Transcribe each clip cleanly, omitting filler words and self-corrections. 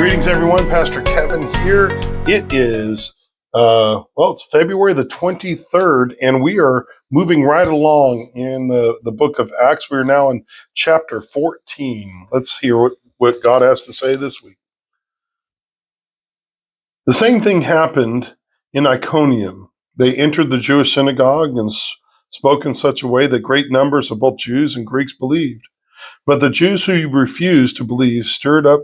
Greetings, everyone. Pastor Kevin here. It is, it's February the 23rd, and we are moving right along in the book of Acts. We are now in chapter 14. Let's hear what God has to say this week. The same thing happened in Iconium. They entered the Jewish synagogue and spoke in such a way that great numbers of both Jews and Greeks believed. But the Jews who refused to believe stirred up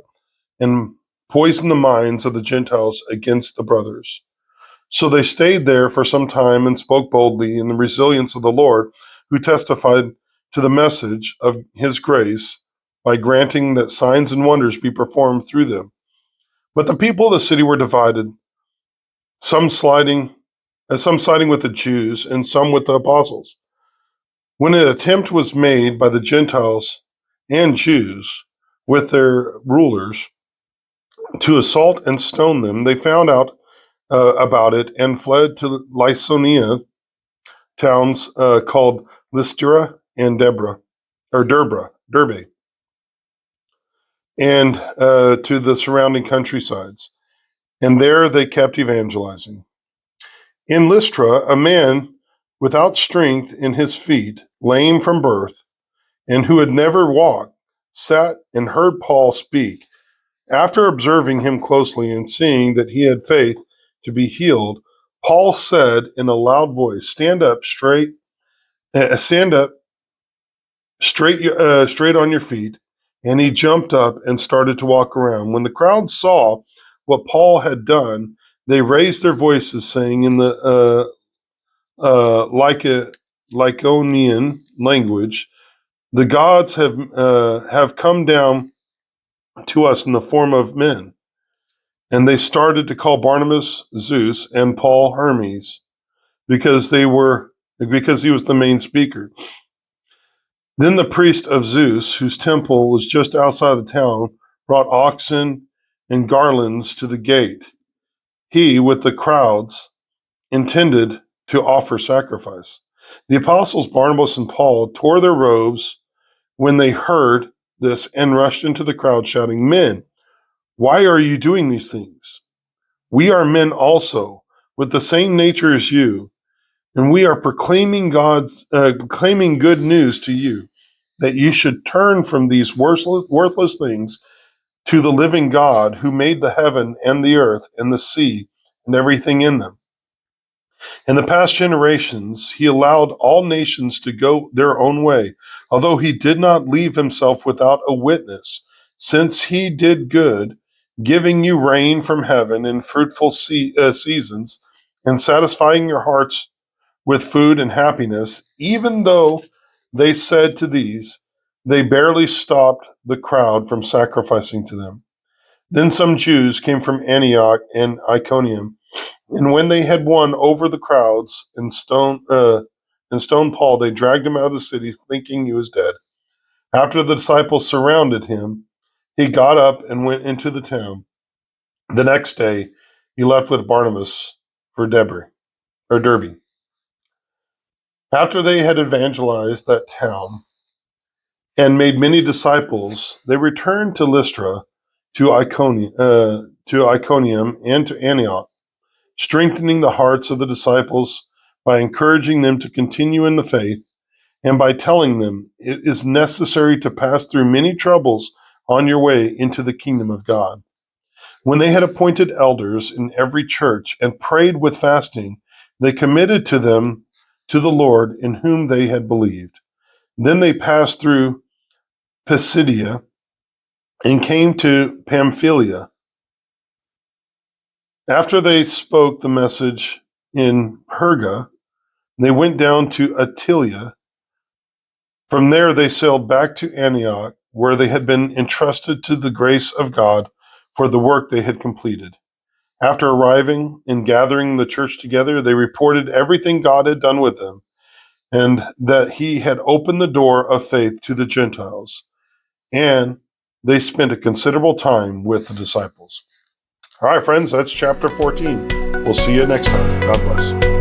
and poisoned the minds of the Gentiles against the brothers. So they stayed there for some time and spoke boldly in the resilience of the Lord, who testified to the message of his grace by granting that signs and wonders be performed through them. But the people of the city were divided, some siding with the Jews and some with the apostles. When an attempt was made by the Gentiles and Jews with their rulers to assault and stone them, they found out about it and fled to Lycaonia, towns called Lystra and Derbe, and to the surrounding countrysides. And there they kept evangelizing. In Lystra, a man without strength in his feet, lame from birth, and who had never walked, sat and heard Paul speak. After observing him closely and seeing that he had faith to be healed, Paul said in a loud voice, stand up straight on your feet." And he jumped up and started to walk around. When the crowd saw what Paul had done, they raised their voices, saying in the Lycaonian language, "The gods have come down to us in the form of men." And they started to call Barnabas Zeus and Paul Hermes, because he was the main speaker. Then the priest of Zeus, whose temple was just outside the town, brought oxen and garlands to the gate. He, with the crowds, intended to offer sacrifice. The apostles Barnabas and Paul tore their robes when they heard this and rushed into the crowd, shouting, "Men, why are you doing these things? We are men also, with the same nature as you, and we are proclaiming good news to you, that you should turn from these worthless things to the living God, who made the heaven and the earth and the sea and everything in them. In the past generations, he allowed all nations to go their own way, although he did not leave himself without a witness, since he did good, giving you rain from heaven in fruitful seasons, and satisfying your hearts with food and happiness, even though they said to these, they barely stopped the crowd from sacrificing to them. Then some Jews came from Antioch and Iconium, and when they had won over the crowds and stoned Paul, they dragged him out of the city, thinking he was dead. After the disciples surrounded him, he got up and went into the town. The next day, he left with Barnabas for Derbe. After they had evangelized that town and made many disciples, they returned to Lystra, to Iconium, and to Antioch, strengthening the hearts of the disciples by encouraging them to continue in the faith, and by telling them, it is necessary to pass through many troubles on your way into the kingdom of God. When they had appointed elders in every church and prayed with fasting, they committed to them to the Lord in whom they had believed. Then they passed through Pisidia and came to Pamphylia. After they spoke the message in Perga, they went down to Attalia. From there they sailed back to Antioch, where they had been entrusted to the grace of God for the work they had completed. After arriving and gathering the church together, they reported everything God had done with them, and that he had opened the door of faith to the Gentiles. And they spent a considerable time with the disciples. All right, friends, that's chapter 14. We'll see you next time. God bless.